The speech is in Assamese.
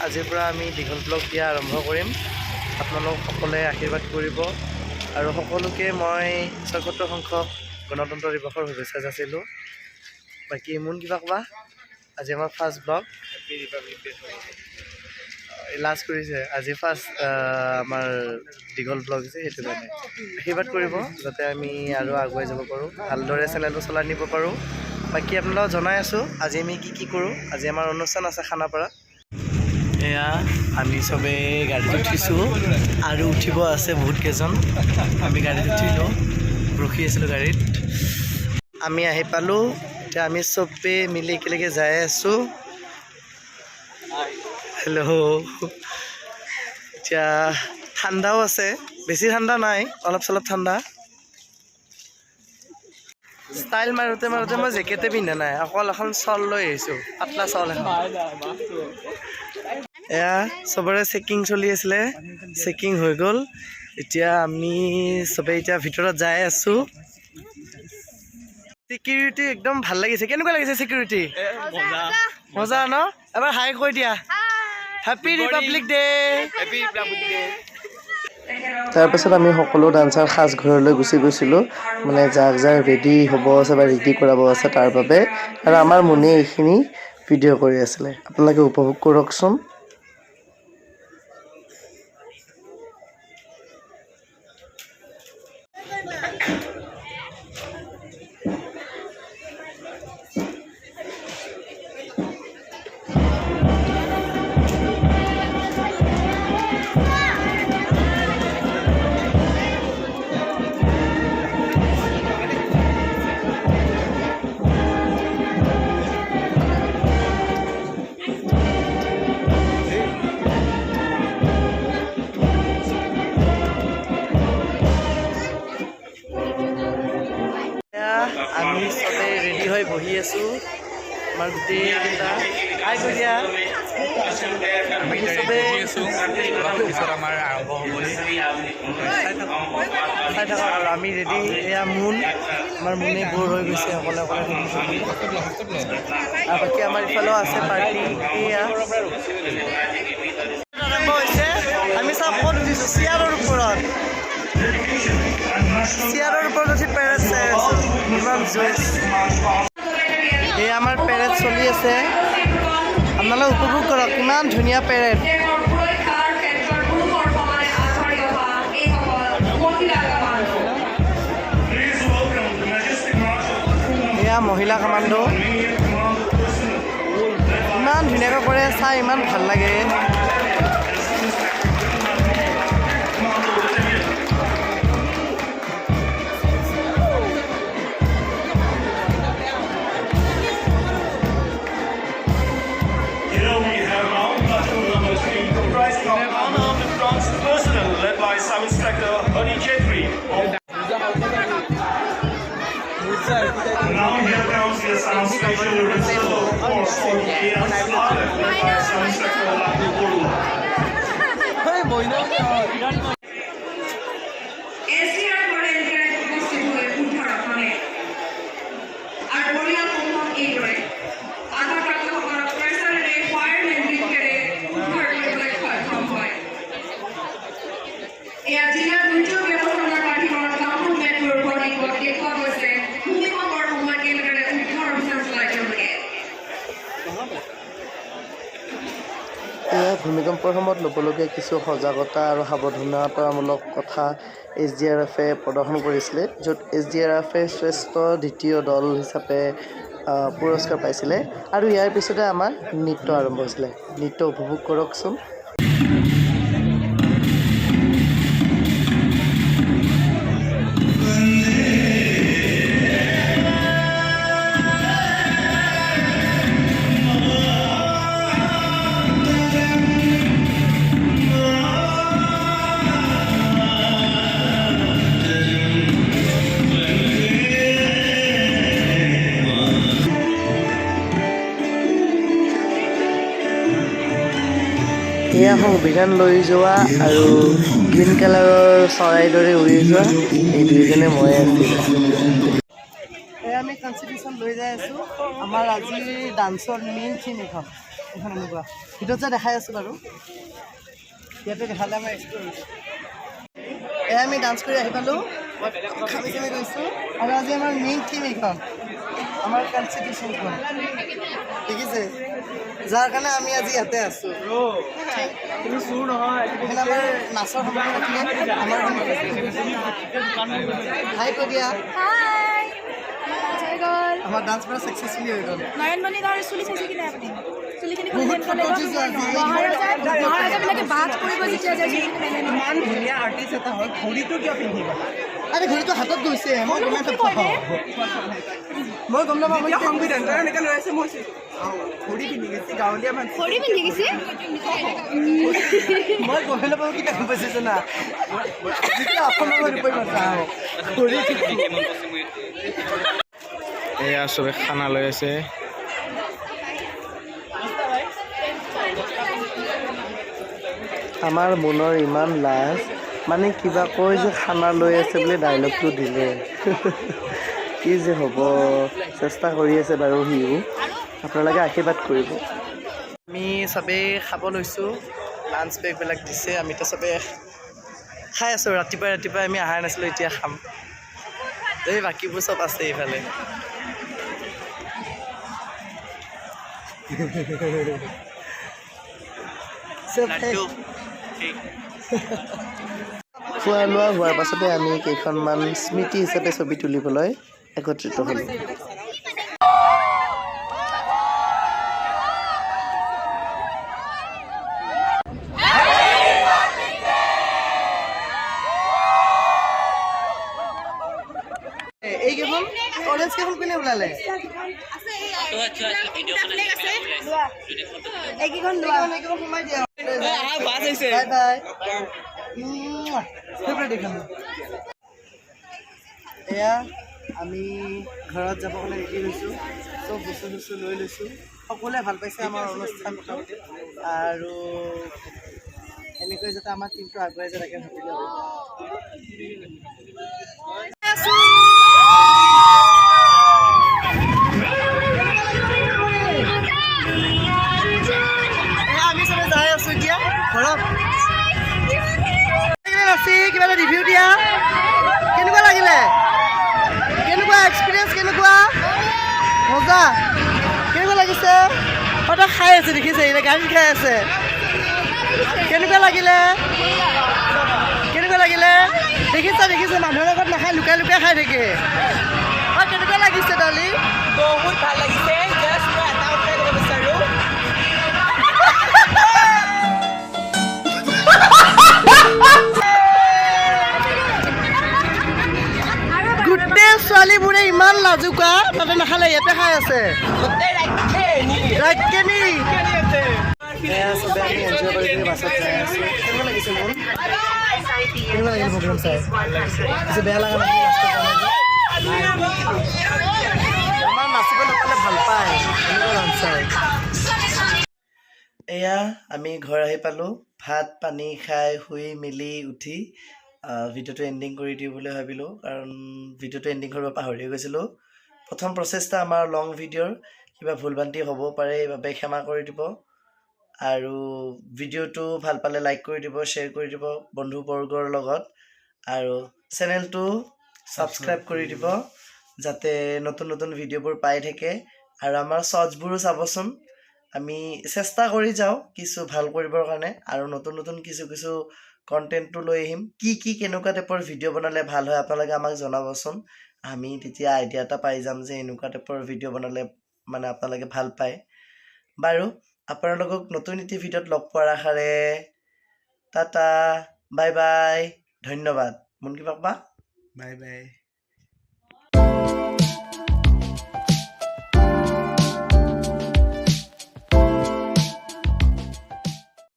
আজিৰ পৰা আমি দীঘল ব্লগ দিয়া আৰম্ভ কৰিম। আপোনালোক সকলোৱে আশীৰ্বাদ কৰিব আৰু সকলোকে মই ৭৭ সংখ্যক গণতন্ত্ৰ দিৱসৰ শুভেচ্ছা যাচিলোঁ। বাকী মোৰ কিবা ক'বা? আজি আমাৰ ফাৰ্ষ্ট ব্লগ লাষ্ট কৰিছে, আজি ফাৰ্ষ্ট আমাৰ দীঘল ব্লগ যে, সেইটো কাৰণে আশীৰ্বাদ কৰিব যাতে আমি আৰু আগুৱাই যাব পাৰোঁ, ভালদৰে চেনেলটো চলাই নিব পাৰোঁ। বাকী আপোনালোকক জনাই আছোঁ আজি আমি কি কৰোঁ। আজি আমাৰ অনুষ্ঠান আছে খানাপাৰা। এয়া আমি চবেই গাড়ীত উঠিছোঁ আৰু উঠিব আছে বহুত কেইজন। আমি গাড়ীত উঠিলোঁ, ৰখি আছিলোঁ গাড়ীত। আমি আহি পালোঁ, এতিয়া আমি চবেই মিলি একেলগে যাই আছোঁ। হেল্ল', এতিয়া ঠাণ্ডাও আছে, বেছি ঠাণ্ডা নাই, অলপ চলপ ঠাণ্ডা। ষ্টাইল মাৰোঁতে মই জেকেটে পিন্ধা নাই, অকল এখন শ্বল লৈ আহিছোঁ, পাতলা শ্বল এখন। এয়া চবৰে চেকিং চলি আছিলে, চেকিং হৈ গ'ল। এতিয়া আমি চবেই এতিয়া ভিতৰত যাই আছোঁ। চিকিউৰিটি একদম ভাল লাগিছে। কেনেকুৱা লাগিছে চিকিউৰিটি? মজা ন? এবাৰ হাই কৈ দিয়া, হেপী ৰিপাব্লিক ডে। তাৰপাছত আমি সকলো ডান্সাৰ সাজ ঘৰলৈ গুচি গৈছিলোঁ, মানে যাক ৰেডি হ'ব আছে বা ৰেডি কৰাব আছে তাৰ বাবে। আৰু আমাৰ মুনে এইখিনি ভিডিঅ' কৰি আছিলে, আপোনালোকে উপভোগ কৰকচোন। আমি চবেই ৰেডি হৈ বহি আছোঁ, আমাৰ গোটেইকেইটা হাই কৈ দিয়া। আমি চবেই আমাৰ আৰম্ভ হ'বলৈ চাই থাকক আৰু আমি ৰেডি। এয়া মুন, আমাৰ মুনে বৰ হৈ গৈছে অকলে থাকি। আৰু বাকী আমাৰ ইফালেও আছে পাৰ্টি। এয়া আৰম্ভ হৈছে। আমি চব ক'ত উঠিছোঁ? চেয়াৰৰ ওপৰত। চেয়াৰৰ ওপৰত উঠি পেৰেড চাই আছোঁ, ইমান জোচ। এই আমাৰ পেৰেড চলি আছে, আপোনালোকে উপভোগ কৰক, ইমান ধুনীয়া পেৰেড। এয়া মহিলা কমাণ্ডো, ইমান ধুনীয়াকৈ কৰে, চাই ইমান ভাল লাগে। Now here comes the sound special rehearsal course for the dance started led by sound instructor Lalu Guru. এয়া ভূমিকম্পৰ সময়ত ল'বলগীয়া কিছু সজাগতা আৰু সাৱধানতামূলক কথা SDRF-এ প্ৰদৰ্শন কৰিছিলে, য'ত SDRF-এ শ্ৰেষ্ঠ দ্বিতীয় দল হিচাপে পুৰস্কাৰ পাইছিলে। আৰু ইয়াৰ পিছতে আমাৰ নৃত্য আৰম্ভ হৈছিলে। নৃত্য উপভোগ কৰকচোন। এয়া সংবিধান লৈ যোৱা আৰু গ্ৰীণ কালাৰৰ চৰাইৰ দৰে উৰি যোৱা, এই দুইজনে মই আছিলোঁ। এয়া আমি কনষ্টিটিউশ্যন লৈ যাই আছোঁ, আমাৰ আজিৰ ডান্সৰ মেইন থিম এখন। এখন এনেকুৱা ভিডিঅ'ত যে দেখাই আছোঁ বাৰু ইয়াতে দেখালে আমাৰ এক্সপিৰিয়েঞ্চ এয়া আমি ডান্স কৰি আহি পালোঁ খামি চামি গৈছোঁ আৰু আজি আমাৰ মেইন থিম এইখন আমাৰ কনষ্টিটিউশ্যনখন দেখিছে যাৰ কাৰণে আমি আজি ইয়াতে আছোঁ তুমি চুৰ নহয় এইখন আমাৰ নাচৰ সময় ৰাখিলে আমাৰ হাই কৈ দিয়া হাই হৈ গ'ল আমাৰ ডান্স পুৰা ছাকচেছফুলি হৈ গ'ল নয়নমণি দাৰ চুলি চাইছে কি নাই আপুনি চুলিখিনি বহুত ফটো উঠিছোঁ আজি মহাৰাজাবিলাকে বাজ কৰিব যেতিয়া যে ইমান ধুনীয়া আৰ্টিষ্ট এটা হয় ঘড়ীটো কিয় পিন্ধিবা আৰে ঘড়ীটো হাতত গৈছে মই গম নাপাওঁ মই গম নাপাওঁ মই সংবিধান এনেকৈ লৈ আছে মই ঘড়ী পিন্ধি গৈছে গাঁৱলীয়া মানুহ খৰি পিন্ধি গৈছে মই গমে নাপাওঁ কি গম পাইছে জানা যেতিয়া অসমৰ মই ৰূপৈ মাতা ঘড়ী এয়া চবে খানা লৈ আছে আমাৰ মনৰ ইমান লাজ মানে কিবা কয় যে খানা লৈ আছে বুলি ডাইলগটো দিলে কি যে হ'ব চেষ্টা কৰি আছে বাৰু সিও আপোনালোকে আশীৰ্বাদ কৰিব আমি চবেই খাব লৈছোঁ লাঞ্চ বেগবিলাক দিছে আমিতো চবেই খাই আছোঁ ৰাতিপুৱাই আমি আহাৰ নাছিলোঁ এতিয়া খাম এই বাকীবোৰ চব আছে এইফালে খোৱা লোৱা হোৱাৰ পাছতে আমি কেইখনমান স্মৃতি হিচাপে ছবি তুলিবলৈ একত্ৰিত হ'লোঁ এইকেইখন অৰেঞ্জ কেইখন কোনে ওলালে এইকেইখন সোমাই দিয়া বাই বাই এয়া আমি ঘৰত যাব কাৰণে ৰেডি হৈছোঁ চব বস্তু লৈ লৈছোঁ সকলোৱে ভাল পাইছে আমাৰ অনুষ্ঠানখন আৰু এনেকৈ যাতে আমাৰ টিমটো আগুৱাই যায় তাকে ভাবিলোঁ আমি চবে যাই আছোঁ এতিয়া ঘৰত কিবা এটা ৰিভিউ দিয়া কেনেকুৱা লাগিলে কেনেকুৱা এক্সপিৰিয়েঞ্চ কেনেকুৱা মজা কেনেকুৱা লাগিছে সদায় খাই আছে দেখিছে এতিয়া গাড়ী খাই আছে কেনেকুৱা লাগিলে দেখিছে মানুহৰ লগত নাখায় লুকাই খাই থাকে কেনেকুৱা লাগিছে ডলি বহুত ভাল লাগিছে জাষ্ট মই এটা কথাই ক'ব বিচাৰোঁ গোটেই ছোৱালীবোৰে ইমান লাজুকা তাতে নাখালে ইয়াতে খাই আছে চবে আমি এনজয় কৰি বাছত যাই আছোঁ কেনেকুৱা লাগিছে মোৰ কেনেকুৱা লাগিল প্ৰগ্ৰেম চাই পিছে বেয়া লগা নাই আমাৰ নাচিব নাপালে ভাল পায় এনেকুৱা ডান্স চাই এয়া আমি ঘৰ আহি পালোঁ ভাত পানী খাই শুই মেলি উঠি ভিডিঅ'টো এণ্ডিং কৰি দিওঁ বুলি ভাবিলোঁ কাৰণ ভিডিঅ'টো এণ্ডিং কৰিব পাহৰি গৈছিলোঁ প্ৰথম প্ৰচেষ্টা আমাৰ লং ভিডিঅ'ৰ কিবা ভুল ভ্ৰান্তি হ'ব পাৰে এইবাবে ক্ষমা কৰি দিব আৰু ভিডিঅ'টো ভাল পালে লাইক কৰি দিব শ্বেয়াৰ কৰি দিব বন্ধুবৰ্গৰ লগত আৰু চেনেলটো ছাবস্ক্ৰাইব কৰি দিব যাতে নতুন ভিডিঅ'বোৰ পাই থাকে আৰু আমাৰ শ্বৰ্টছবোৰো চাবচোন আমি চেষ্টা কৰি যাওঁ কিছু ভাল কৰিবৰ কাৰণে আৰু নতুন কিছু কণ্টেণ্টটো লৈ আহিম কি কেনেকুৱা টাইপৰ ভিডিঅ' বনালে ভাল হয় আপোনালোকে আমাক জনাবচোন আমি তেতিয়া আইডিয়া এটা পাই যাম যে এনেকুৱা টাইপৰ ভিডিঅ' বনালে মানে আপোনালোকে ভাল পায় বাৰু আপোনালোকক নতুন এটি ভিডিঅ'ত লগ পোৱাৰ আশাৰে টাটা বাই বাই ধন্যবাদ মন কিবা বাই বাই